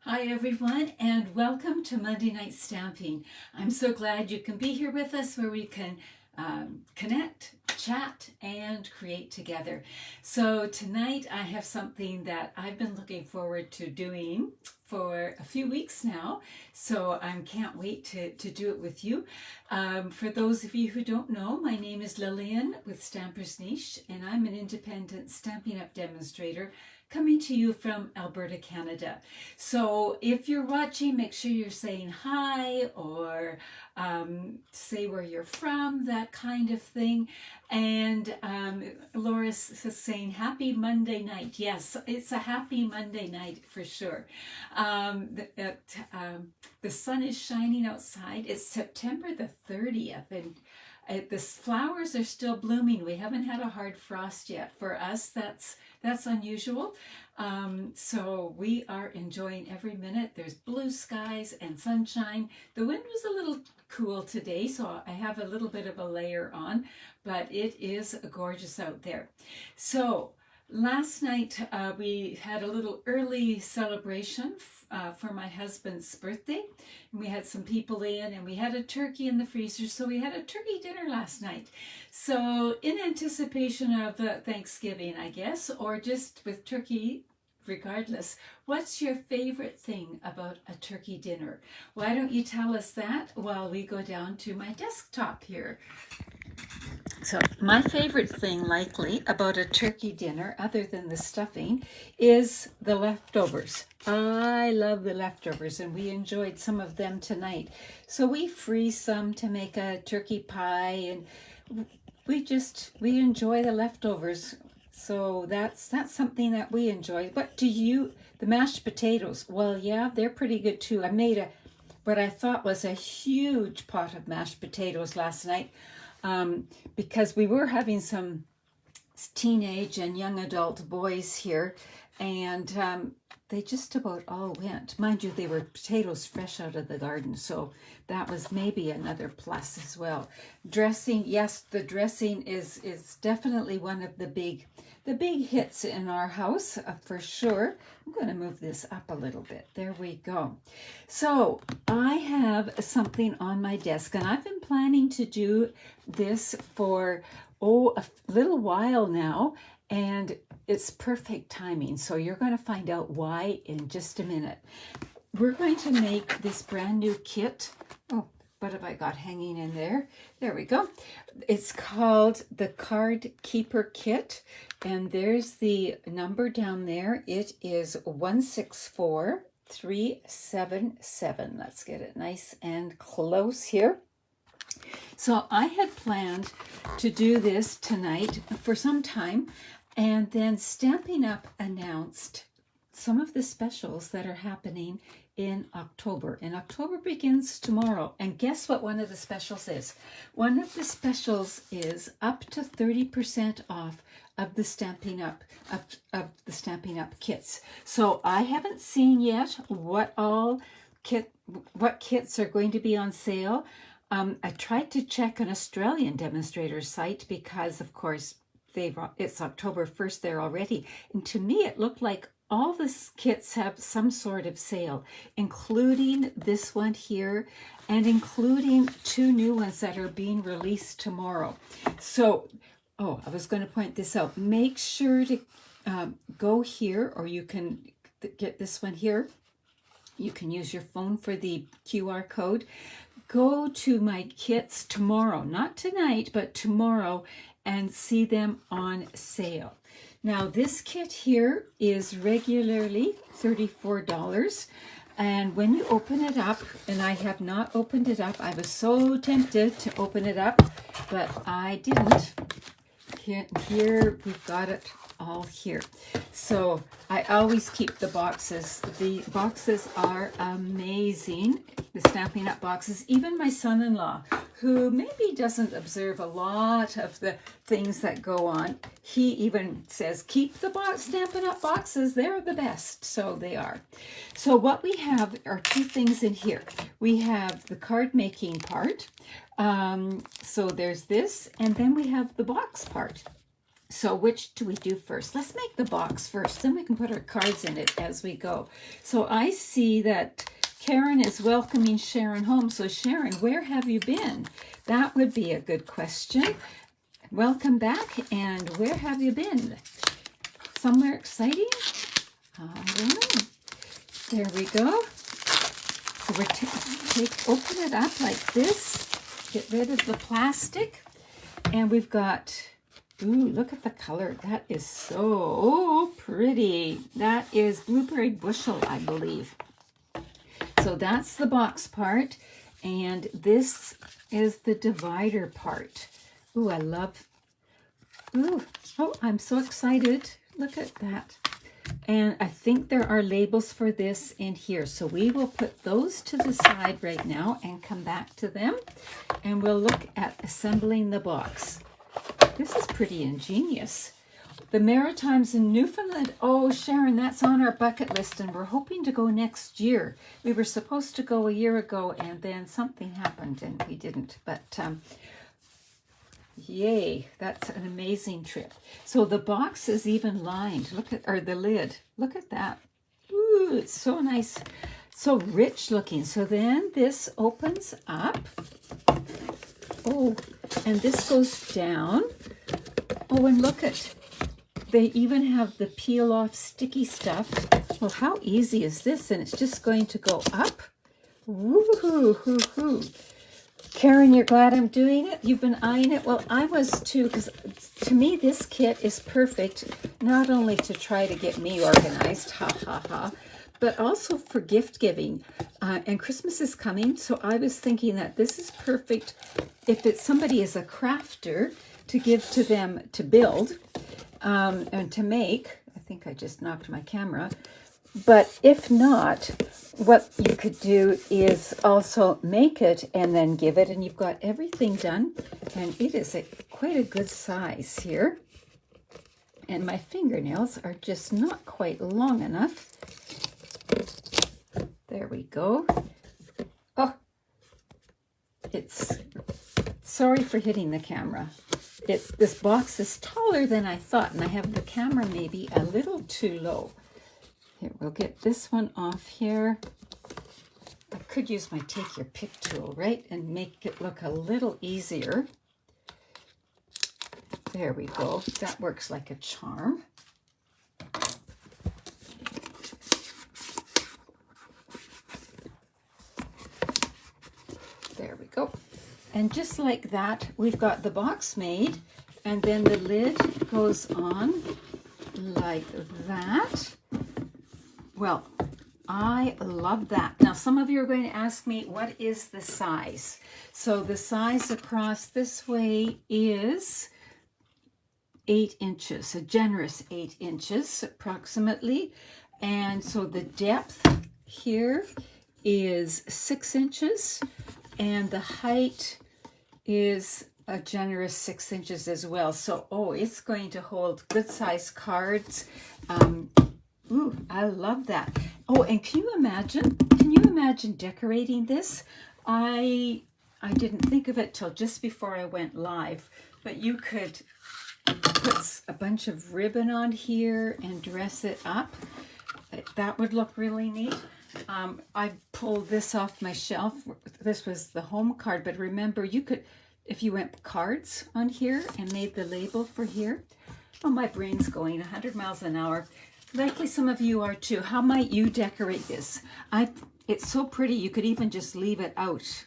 Hi everyone, and welcome to Monday Night Stamping. I'm so glad you can be here with us where we can connect, chat, and create together. So tonight I have something that I've been looking forward to doing for a few weeks now, so I can't wait to do it with you. For those of you who don't know, my name is Lillian with Stampers Niche, and I'm an independent Stampin' Up! Demonstrator coming to you from Alberta, Canada. So if you're watching, make sure you're saying hi or say where you're from, that kind of thing. And Laura's saying happy Monday night. Yes, it's a happy Monday night for sure. The sun is shining outside. It's September the 30th, and the flowers are still blooming. We haven't had a hard frost yet. For us, that's unusual. So we are enjoying every minute. There's blue skies and sunshine. The wind was a little cool today, so I have a little bit of a layer on, but it is gorgeous out there. So last night we had a little early celebration for my husband's birthday. And we had some people in, and we had a turkey in the freezer, so we had a turkey dinner last night. So in anticipation of Thanksgiving, I guess, or just with turkey, regardless, what's your favorite thing about a turkey dinner? Why don't you tell us that while we go down to my desktop here? So my favorite thing likely about a turkey dinner, other than the stuffing, is the leftovers. I love the leftovers, and we enjoyed some of them tonight. So we freeze some to make a turkey pie, and we enjoy the leftovers. So that's something that we enjoy. But the mashed potatoes? Well, yeah, they're pretty good too. I made what I thought was a huge pot of mashed potatoes last night because we were having some teenage and young adult boys here, and they just about all went. Mind you, they were potatoes fresh out of the garden, so that was maybe another plus as well. Dressing, yes, the dressing is definitely one of the big hits in our house for sure. I'm going to move this up a little bit. There we go. So I have something on my desk, and I've been planning to do this for a little while now, and it's perfect timing. So you're going to find out why in just a minute. We're going to make this brand new kit. Oh, what have I got hanging in there? There we go. It's called the Card Keeper Kit, and there's the number down there. It is 164377. Let's get it nice and close here. So I had planned to do this tonight for some time, and then Stampin' Up! Announced some of the specials that are happening in October. And October begins tomorrow. And guess what one of the specials is? One of the specials is up to 30% off of the Stampin' Up! Of the Stampin' Up! Kits. So I haven't seen yet what kits are going to be on sale. I tried to check an Australian demonstrator site because, of course, it's October 1st there already. And to me, it looked like all the kits have some sort of sale, including this one here and including two new ones that are being released tomorrow. So, I was going to point this out. Make sure to go here, or you can get this one here. You can use your phone for the QR code. Go to my kits tomorrow, not tonight, but tomorrow, and see them on sale. Now, this kit here is regularly $34. And when you open it up, and I have not opened it up, I was so tempted to open it up, but I didn't. Here we've got it all here. So I always keep the boxes. The boxes are amazing, the Stampin' Up! Boxes. Even my son-in-law, who maybe doesn't observe a lot of the things that go on, he even says, keep the Stampin' Up! Boxes. They're the best. So they are. So what we have are two things in here. We have the card making part. So there's this, and then we have the box part. So which do we do first? Let's make the box first, then we can put our cards in it as we go. So I see that Karen is welcoming Sharon home. So Sharon, where have you been? That would be a good question. Welcome back, and where have you been? Somewhere exciting? I don't know. There we go. So we're open it up like this. Get rid of the plastic, and we've got. Ooh, look at the color. That is so pretty. That is blueberry bushel, I believe. So that's the box part, and this is the divider part. Ooh, I love. Ooh, oh, I'm so excited. Look at that. And I think there are labels for this in here. So we will put those to the side right now and come back to them. And we'll look at assembling the box. This is pretty ingenious. The Maritimes in Newfoundland. Oh, Sharon, that's on our bucket list, and we're hoping to go next year. We were supposed to go a year ago, and then something happened, and we didn't. But yay, that's an amazing trip. So the box is even lined. Look at, or the lid. Look at that. Ooh, it's so nice, so rich looking. So then this opens up. Oh, and this goes down. Oh, and look at, they even have the peel off sticky stuff. Well, how easy is this? And it's just going to go up. Woo-hoo-hoo-hoo. Karen, you're glad I'm doing it? You've been eyeing it? Well, I was too, because to me, this kit is perfect, not only to try to get me organized, ha, ha, ha, but also for gift giving. And Christmas is coming, so I was thinking that this is perfect if it's somebody is a crafter to give to them to build and to make. I think I just knocked my camera. But if not, what you could do is also make it and then give it, and you've got everything done. And it is quite a good size here. And my fingernails are just not quite long enough. There we go. Oh, it's, sorry for hitting the camera. This box is taller than I thought, and I have the camera maybe a little too low. Here, we'll get this one off here. I could use my take your pick tool, right? And make it look a little easier. There we go. That works like a charm. There we go. And just like that, we've got the box made, and then the lid goes on like that. Well, I love that. Now, some of you are going to ask me, what is the size? So the size across this way is 8 inches, a generous 8 inches approximately. And so the depth here is 6 inches, and the height is a generous 6 inches as well. So, oh, it's going to hold good size cards. Ooh, I love that. Oh, and can you imagine decorating this? I didn't think of it till just before I went live, but you could put a bunch of ribbon on here and dress it up. That would look really neat. I pulled this off my shelf. This was the home card, but remember, you could, if you went cards on here and made the label for here. Oh, my brain's going 100 miles an hour. Likely some of you are too. How might you decorate this? It's so pretty, you could even just leave it out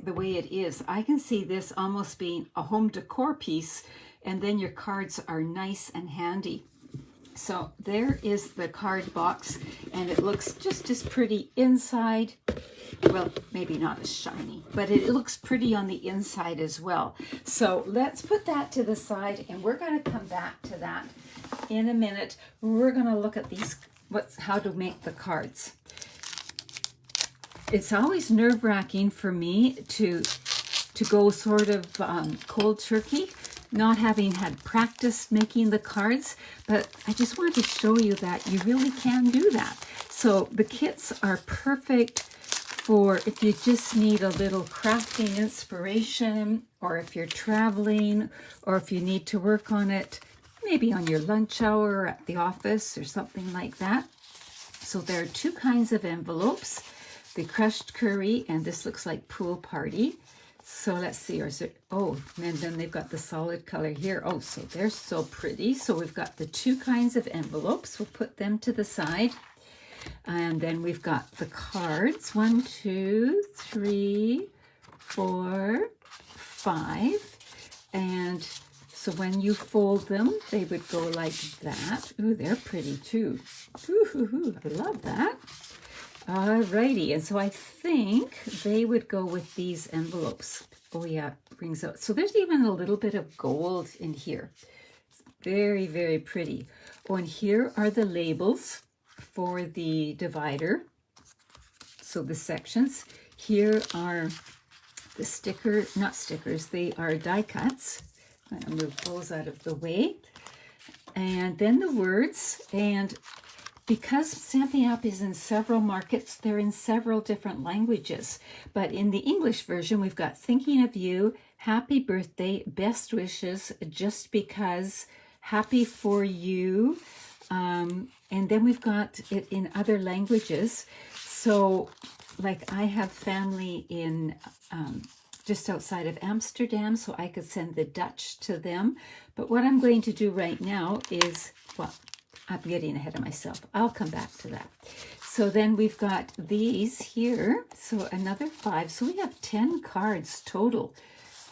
the way it is. I can see this almost being a home decor piece, and then your cards are nice and handy. So there is the card box, and it looks just as pretty inside. Well, maybe not as shiny, but it looks pretty on the inside as well. So let's put that to the side, and we're going to come back to that in a minute. We're going to look at these, how to make the cards. It's always nerve-wracking for me to go sort of cold turkey, not having had practice making the cards, but I just wanted to show you that you really can do that. So the kits are perfect for if you just need a little crafting inspiration, or if you're traveling, or if you need to work on it maybe on your lunch hour or at the office or something like that. So there are two kinds of envelopes, the crushed curry, and this looks like pool party. So let's see, oh, and then they've got the solid color here. Oh, so they're so pretty. So we've got the two kinds of envelopes. We'll put them to the side. And then we've got the cards, 1, 2, 3, 4, 5. And so when you fold them, they would go like that. Ooh, they're pretty too. Ooh, I love that. Alrighty, and so I think they would go with these envelopes. Oh yeah, brings out. So there's even a little bit of gold in here. Very, very pretty. Oh, and here are the labels for the divider. So the sections. Here are the not stickers, they are die cuts. I'm going to move those out of the way. And then the words, and because Stampin' Up! Is in several markets, they're in several different languages. But in the English version, we've got thinking of you, happy birthday, best wishes, just because, happy for you. And then we've got it in other languages. So like I have family in just outside of Amsterdam, so I could send the Dutch to them. But what I'm going to do right now is, well, I'm getting ahead of myself. I'll come back to that. So then we've got these here. So another 5. So we have 10 cards total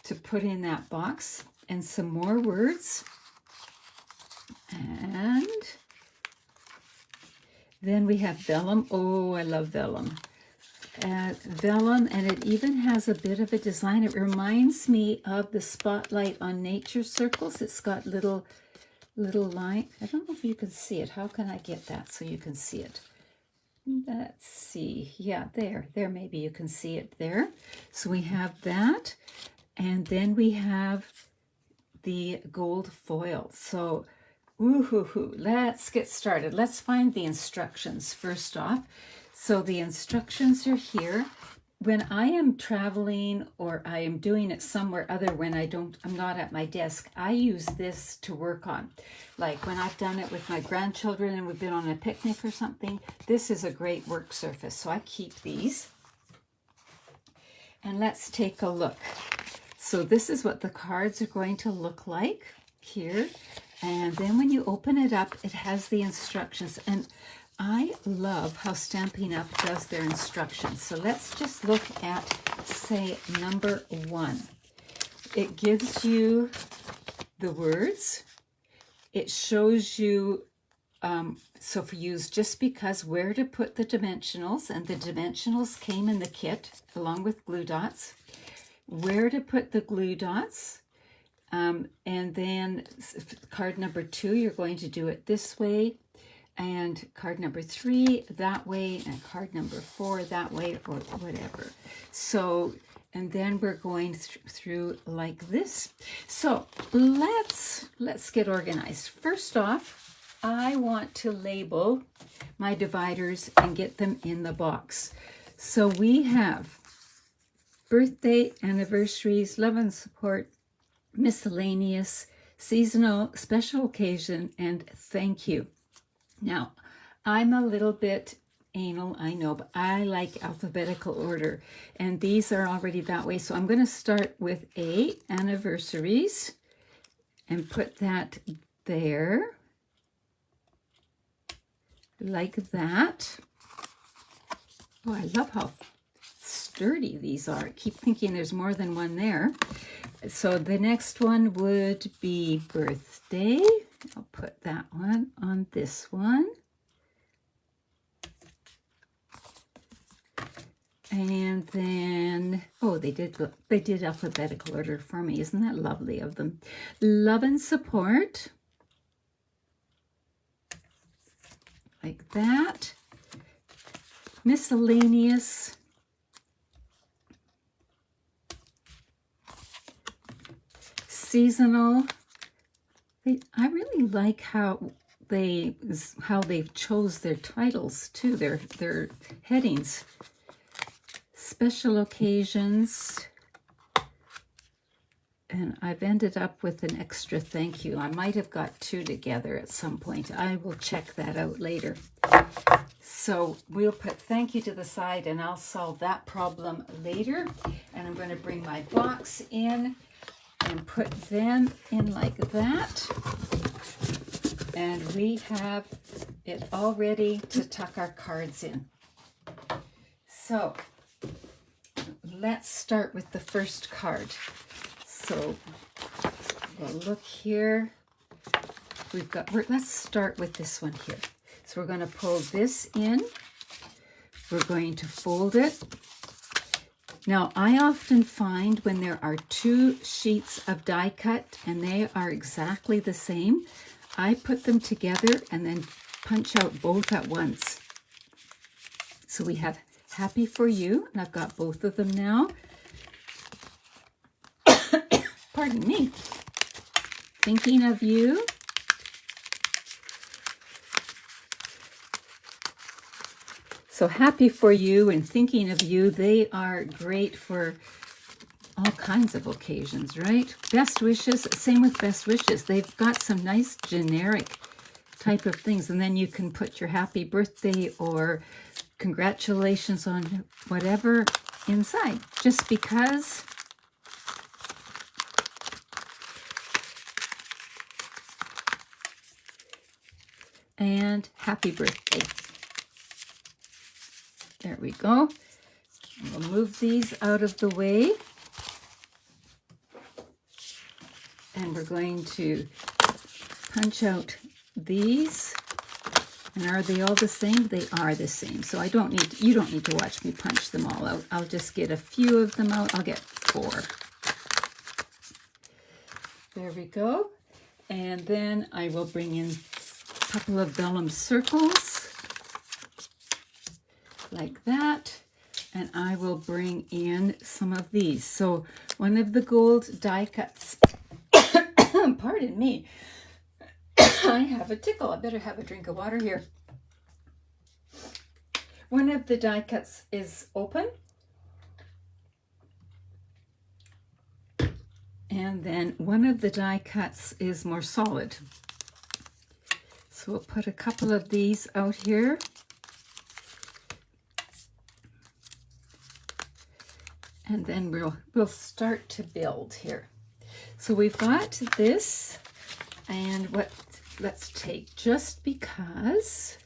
to put in that box. And some more words. And then we have vellum. Oh, I love vellum. Vellum, and it even has a bit of a design. It reminds me of the Spotlight on Nature circles. It's got little line. I don't know if you can see it. How can I get that so you can see it? Let's see. Yeah, there maybe you can see it there. So we have that, and then we have the gold foil. So let's get started. Let's find the instructions first off. So the instructions are here. When I am traveling or I am doing it somewhere other when I'm not at my desk, I use this to work on. Like when I've done it with my grandchildren and we've been on a picnic or something, this is a great work surface. So I keep these. And let's take a look. So this is what the cards are going to look like here. And then when you open it up, it has the instructions. And I love how Stampin' Up! Does their instructions. So let's just look at, say, number 1. It gives you the words. It shows you, so for use just because, where to put the dimensionals. And the dimensionals came in the kit along with glue dots. Where to put the glue dots. And then card number 2, you're going to do it this way. And card number 3 that way, and card number 4 that way, or whatever. So, and then we're going through like this. So let's get organized. First off, I want to label my dividers and get them in the box. So we have birthday, anniversaries, love and support, miscellaneous, seasonal, special occasion, and thank you. Now, I'm a little bit anal, I know, but I like alphabetical order, and these are already that way. So I'm going to start with A, anniversaries, and put that there, like that. Oh, I love how sturdy these are. I keep thinking there's more than one there. So the next one would be birthday. I'll put that one on this one. And then, oh, they did alphabetical order for me. Isn't that lovely of them? Love and support. Like that. Miscellaneous. Seasonal. I really like how they've chose their titles too, their headings. Special occasions. And I've ended up with an extra thank you. I might have got two together at some point. I will check that out later. So we'll put thank you to the side, and I'll solve that problem later. And I'm going to bring my box in and put them in like that. And we have it all ready to tuck our cards in. So let's start with the first card. So we'll look here. Let's start with this one here. So we're going to pull this in. We're going to fold it. Now, I often find when there are two sheets of die cut and they are exactly the same, I put them together and then punch out both at once. So we have Happy for You, and I've got both of them now. Pardon me. Thinking of You. So Happy for You and Thinking of You, they are great for all kinds of occasions, right? Best Wishes, same with Best Wishes. They've got some nice generic type of things. And then you can put your happy birthday or congratulations on whatever inside, just because. And happy birthday. There we go. We'll move these out of the way. And we're going to punch out these. And are they all the same? They are the same. So you don't need to watch me punch them all out. I'll just get a few of them out. I'll get 4. There we go. And then I will bring in a couple of vellum circles like that. And I will bring in some of these. So one of the gold die cuts, pardon me, I have a tickle. I better have a drink of water here. One of the die cuts is open. And then one of the die cuts is more solid. So we'll put a couple of these out here. And then we'll start to build here. So we've got this, and let's take Just Because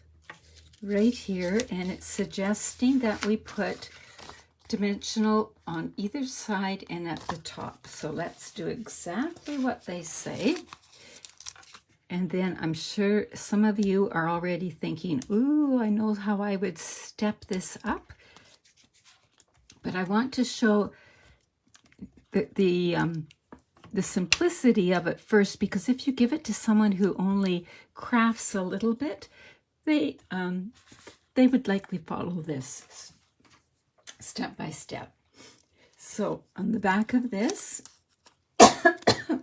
right here, and it's suggesting that we put dimensional on either side and at the top. So let's do exactly what they say. And then I'm sure some of you are already thinking, ooh, I know how I would step this up. But I want to show the simplicity of it first, because if you give it to someone who only crafts a little bit, they would likely follow this step by step. So on the back of this, I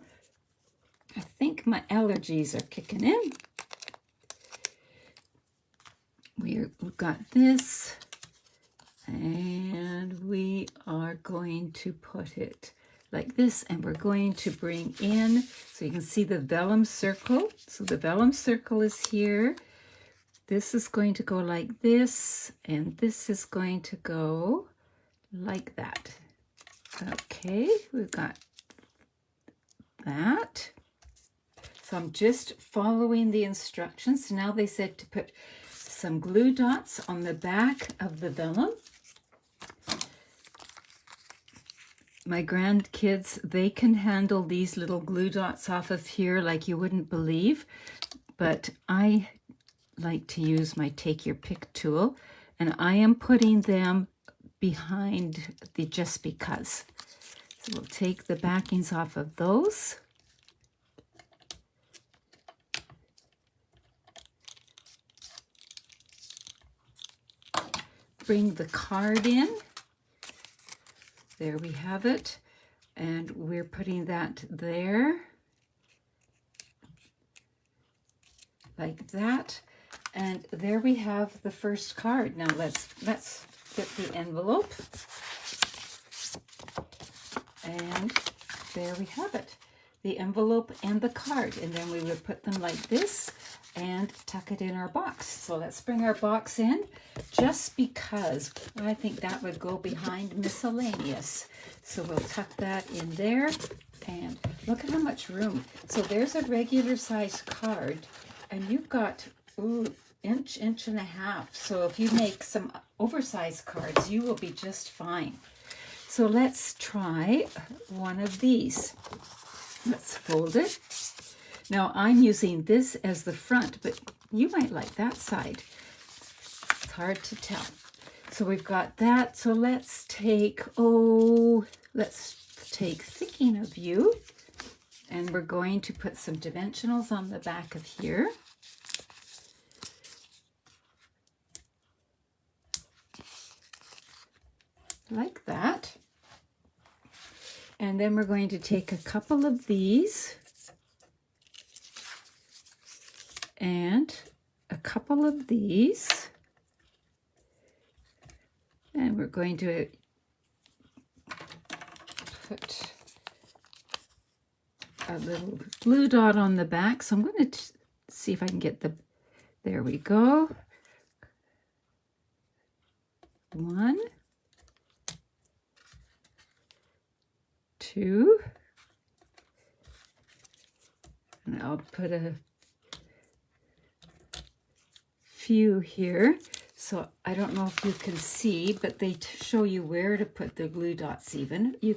think my allergies are kicking in. We've got this, and we are going to put it like this, and we're going to bring in, so you can see the vellum circle. So the vellum circle is here. This is going to go like this, and this is going to go like that. Okay, we've got that. So I'm just following the instructions. Now they said to put some glue dots on the back of the vellum. My grandkids, they can handle these little glue dots off of here like you wouldn't believe, but I like to use my Take Your Pick tool, and I am putting them behind the Just Because. So we'll take the backings off of those. Bring the card in. There we have it. And we're putting that there. Like that. And there we have the first card. Now let's get the envelope. And there we have it. The envelope and the card. And then we would put them like this and tuck it in our box. So let's bring our box in, just because I think that would go behind miscellaneous. So we'll tuck that in there, and look at how much room. So there's a regular size card, and you've got, ooh, inch and a half. So if you make some oversized cards, you will be just fine. So let's try one of these. Let's fold it. Now I'm using this as the front, but you might like that side. It's hard to tell. So we've got that. So let's take Thinking of You, and we're going to put some dimensionals on the back of here. Like that. And then we're going to take a couple of these and a couple of these, and we're going to put a little blue dot on the back. So I'm going to see if I can get there we go. 1, 2, and I'll put a few here. So I don't know if you can see, but they show you where to put the glue dots even. You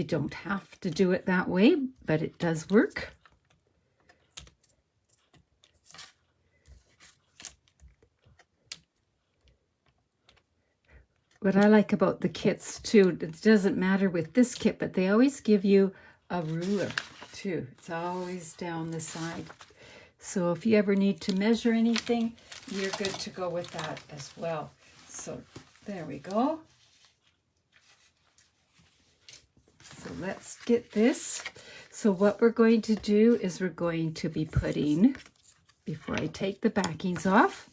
don't have to do it that way, but it does work. What I like about the kits too, it doesn't matter with this kit, but they always give you a ruler too. It's always down the side. So if you ever need to measure anything, you're good to go with that as well. So there we go. So let's get this. So what we're going to do is we're going to be putting, before I take the backings off,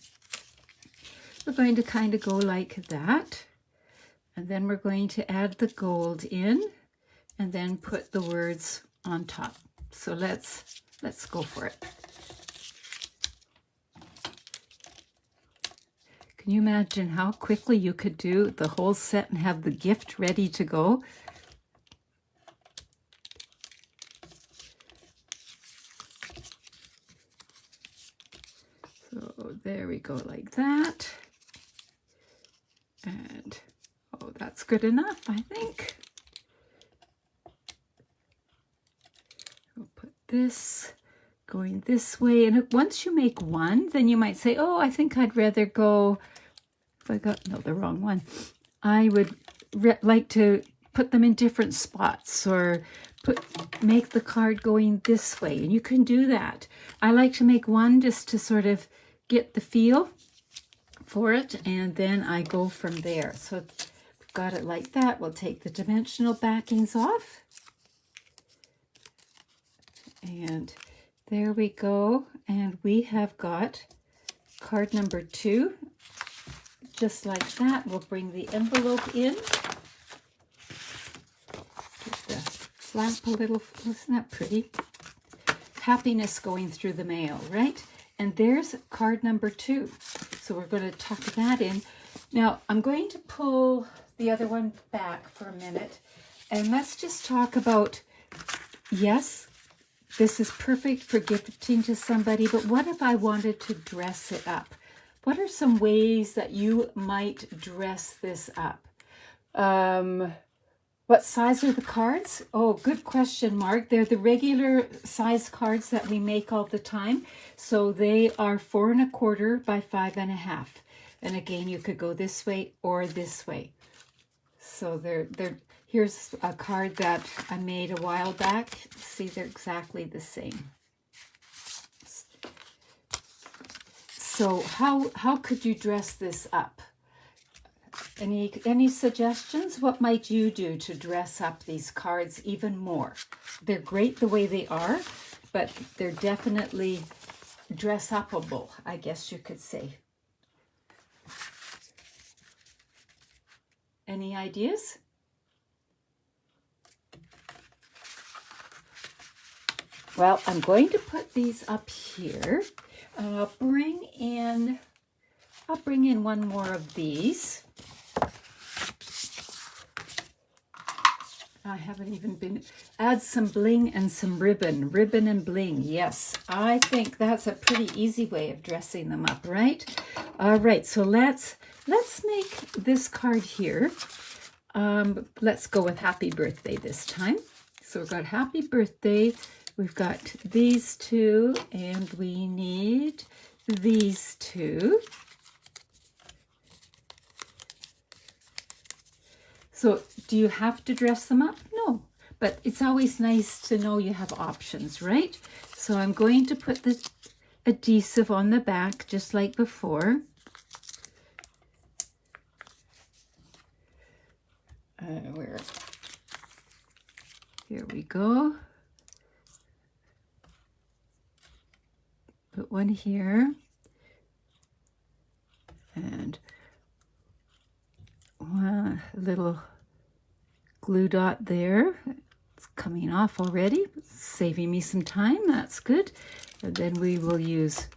we're going to kind of go like that. And then we're going to add the gold in and then put the words on top. So let's go for it. Can you imagine how quickly you could do the whole set and have the gift ready to go? So there we go, like that. And oh, that's good enough, I think. We'll put this going this way. And once you make one, then you might say, oh, I think I'd rather go, if I got, no, the wrong one. I would like to put them in different spots, or make the card going this way. And you can do that. I like to make one just to sort of get the feel for it, and then I go from there. So we've got it like that. We'll take the dimensional backings off. And there we go. And we have got card number 2. Just like that. We'll bring the envelope in. Get the flap a little. Isn't that pretty? Happiness going through the mail, right? And there's card number 2. So we're going to tuck that in. Now I'm going to pull the other one back for a minute. And let's just talk about, yes, this is perfect for gifting to somebody, but what if I wanted to dress it up? What are some ways that you might dress this up? What size are the cards? Oh, good question, Mark. They're the regular size cards that we make all the time. So they are 4 1/4 by 5 1/2. And again, you could go this way or this way. So here's a card that I made a while back. See, they're exactly the same. So how could you dress this up? Any suggestions? What might you do to dress up these cards even more? They're great the way they are, but they're definitely dress-upable, I guess you could say. Any ideas? Well, I'm going to put these up here. I'll bring in one more of these. I haven't even been, add some bling and some ribbon and bling. Yes, I think that's a pretty easy way of dressing them up, right? All right, so let's make this card here. Let's go with happy birthday this time. So we've got happy birthday. We've got these two, and we need these two. So do you have to dress them up? No, but it's always nice to know you have options, right? So I'm going to put the adhesive on the back just like before. Here we go. Put one here. And one little glue dot there. It's coming off already, saving me some time. That's good. And then we will use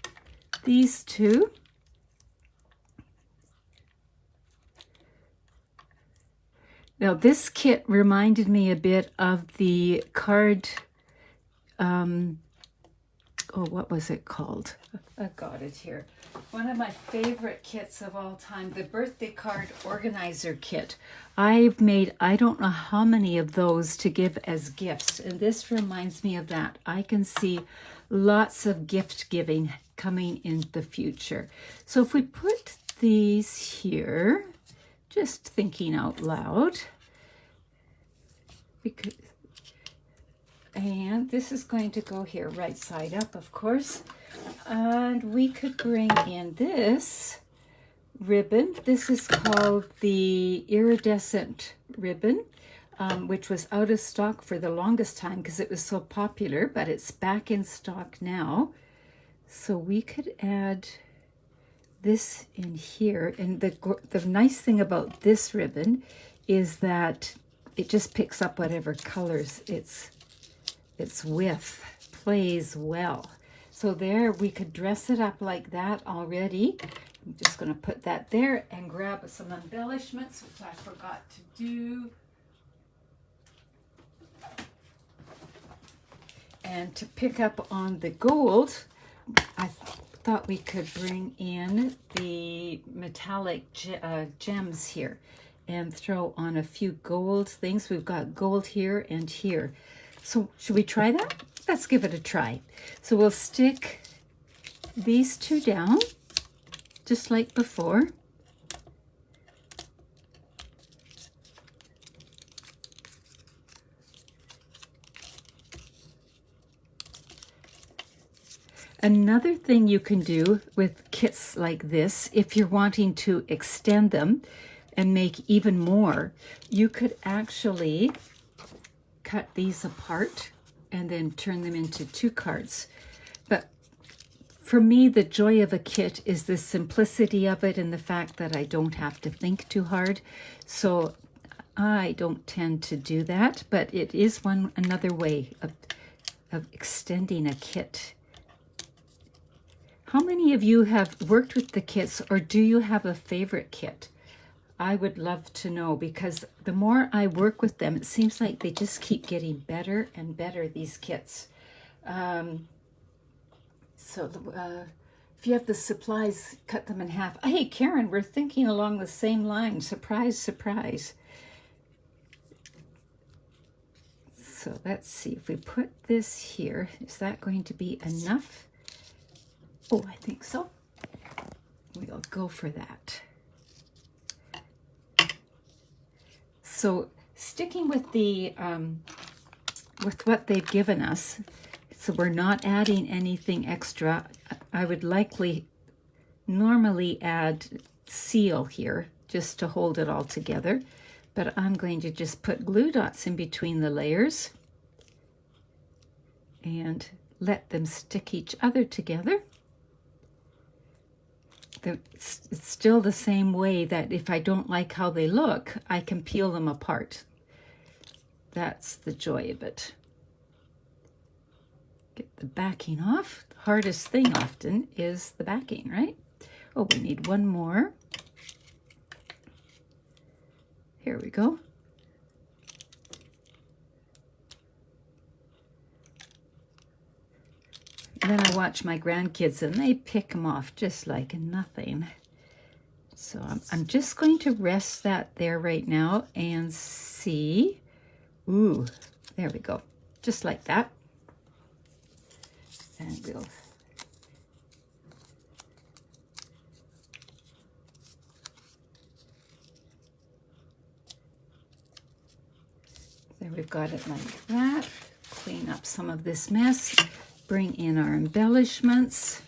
these two. Now this kit reminded me a bit of the card, what was it called? I got it here. One of my favorite kits of all time, the birthday card organizer kit. I've made, I don't know how many of those to give as gifts, and this reminds me of that. I can see lots of gift giving coming in the future. So if we put these here, just thinking out loud, and this is going to go here right side up, of course. And we could bring in this ribbon. This is called the iridescent ribbon, which was out of stock for the longest time because it was so popular, but it's back in stock now. So we could add this in here. And the nice thing about this ribbon is that it just picks up whatever colors it's with, plays well. So there, we could dress it up like that already. I'm just going to put that there and grab some embellishments, which I forgot to do. And to pick up on the gold, I thought we could bring in the metallic gems here and throw on a few gold things. We've got gold here and here. So should we try that? Let's give it a try. So we'll stick these two down, just like before. Another thing you can do with kits like this, if you're wanting to extend them and make even more, you could actually cut these apart and then turn them into two cards. But for me, the joy of a kit is the simplicity of it and the fact that I don't have to think too hard. So I don't tend to do that, but it is another way of extending a kit. How many of you have worked with the kits, or do you have a favorite kit? I would love to know, because the more I work with them, it seems like they just keep getting better and better, these kits. If you have the supplies, cut them in half. Hey, Karen, we're thinking along the same line. Surprise, surprise. So let's see, if we put this here, is that going to be enough? Oh, I think so. We'll go for that. So sticking with the with what they've given us, so we're not adding anything extra. I would normally add seal here just to hold it all together, but I'm going to just put glue dots in between the layers and let them stick each other together. It's still the same way that if I don't like how they look, I can peel them apart. That's the joy of it. Get the backing off. The hardest thing often is the backing, right? Oh, we need one more. Here we go. And then I watch my grandkids and they pick them off just like nothing. So I'm just going to rest that there right now and see. Ooh, there we go. Just like that. And we'll there, we've got it like that. Clean up some of this mess. Bring in our embellishments.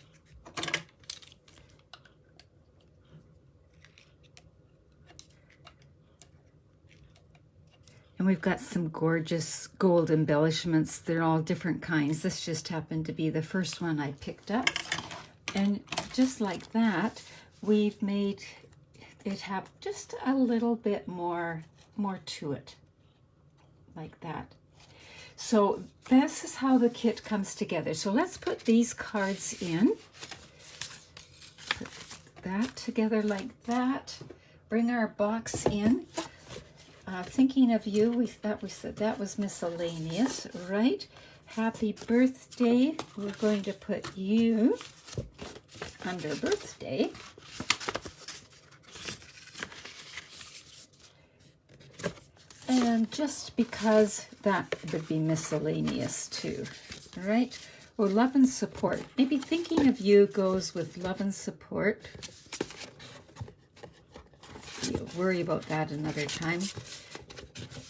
And we've got some gorgeous gold embellishments. They're all different kinds. This just happened to be the first one I picked up. And just like that, we've made it have just a little bit more to it. Like that. So this is how the kit comes together. So let's put these cards in. Put that together like that. Bring our box in. Thinking of you, we said that was miscellaneous, right? Happy birthday. We're going to put you under birthday. And just because that would be miscellaneous too, right? Or love and support. Maybe thinking of you goes with love and support. You'll worry about that another time.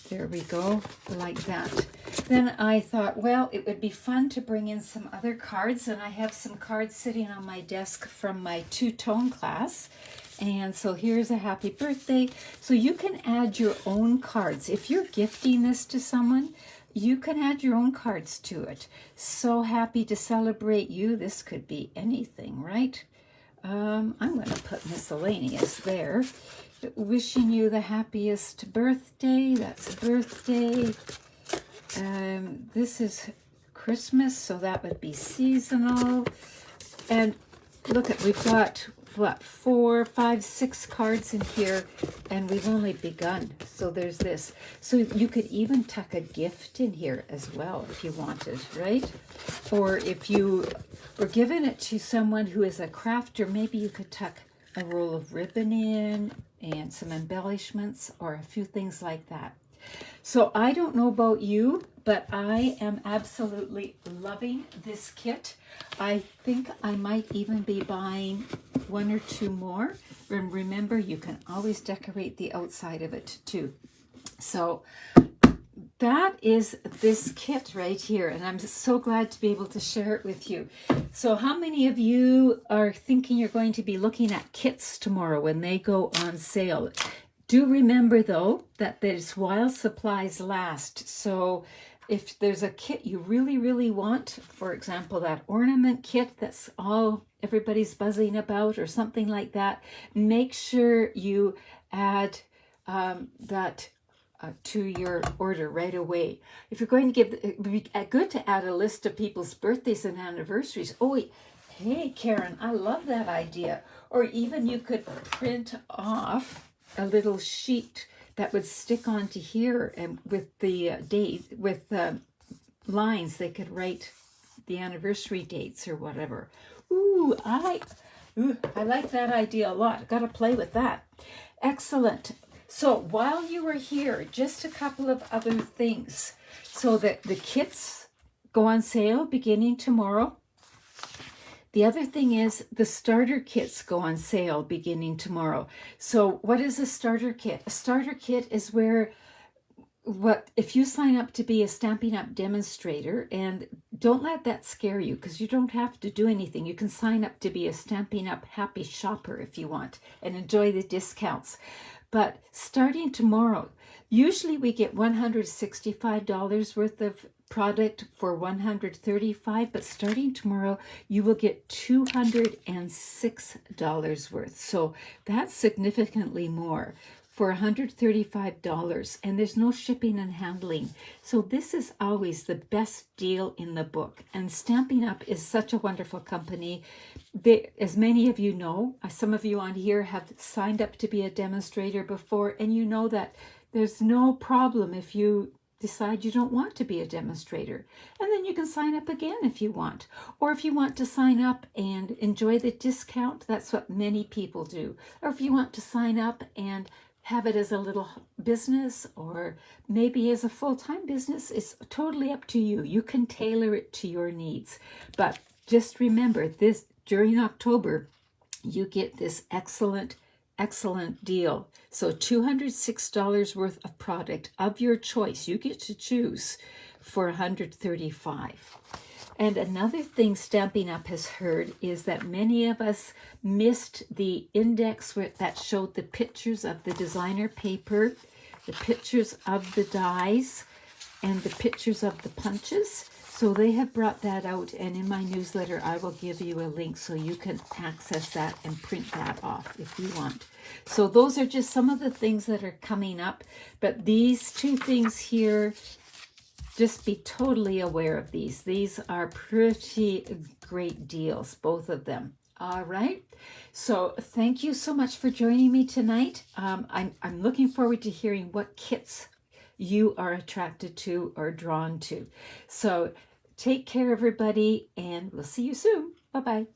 There we go, like that. Then I thought, well, it would be fun to bring in some other cards, and I have some cards sitting on my desk from my two-tone class. And so here's a happy birthday. So you can add your own cards. If you're gifting this to someone, you can add your own cards to it. So happy to celebrate you. This could be anything, right? I'm going to put miscellaneous there. Wishing you the happiest birthday. That's birthday. This is Christmas, so that would be seasonal. And look at, we've got what, 4, 5, 6 cards in here, and we've only begun. So there's this. So you could even tuck a gift in here as well if you wanted, right? Or if you were giving it to someone who is a crafter, maybe you could tuck a roll of ribbon in and some embellishments or a few things like that. So I don't know about you, but I am absolutely loving this kit. I think I might even be buying 1 or 2 more. And remember, you can always decorate the outside of it too. So that is this kit right here, and I'm so glad to be able to share it with you. So how many of you are thinking you're going to be looking at kits tomorrow when they go on sale? Do remember, though, that there's while supplies last. So if there's a kit you really, really want, for example, that ornament kit that's all everybody's buzzing about or something like that, make sure you add that to your order right away. If you're going to give, it would be good to add a list of people's birthdays and anniversaries. Oh, wait. Hey, Karen, I love that idea. Or even you could print off a little sheet that would stick onto here, and with the date, with lines, they could write the anniversary dates or whatever. Ooh, I like that idea a lot. Got to play with that. Excellent. So while you were here, just a couple of other things. So that the kits go on sale beginning tomorrow. The other thing is the starter kits go on sale beginning tomorrow. So what is a starter kit? A starter kit is where, if you sign up to be a Stampin' Up! Demonstrator, and don't let that scare you, because you don't have to do anything. You can sign up to be a Stampin' Up! Happy shopper if you want and enjoy the discounts. But starting tomorrow, usually we get $165 worth of product for $135, but starting tomorrow, you will get $206 worth. So that's significantly more for $135, and there's no shipping and handling. So this is always the best deal in the book. And Stampin' Up! Is such a wonderful company. As many of you know, some of you on here have signed up to be a demonstrator before, and you know that there's no problem if you decide you don't want to be a demonstrator. And then you can sign up again if you want. Or if you want to sign up and enjoy the discount, that's what many people do. Or if you want to sign up and have it as a little business or maybe as a full-time business, it's totally up to you. You can tailor it to your needs. But just remember, this during October, you get this excellent deal. So $206 worth of product of your choice. You get to choose for $135. And another thing Stampin' Up! Has heard is that many of us missed the index that showed the pictures of the designer paper, the pictures of the dies, and the pictures of the punches. So they have brought that out, and in my newsletter I will give you a link so you can access that and print that off if you want. So those are just some of the things that are coming up, but these two things here, just be totally aware of these. These are pretty great deals, both of them. All right. So thank you so much for joining me tonight. I'm looking forward to hearing what kits you are attracted to or drawn to. So take care, everybody, and we'll see you soon. Bye-bye.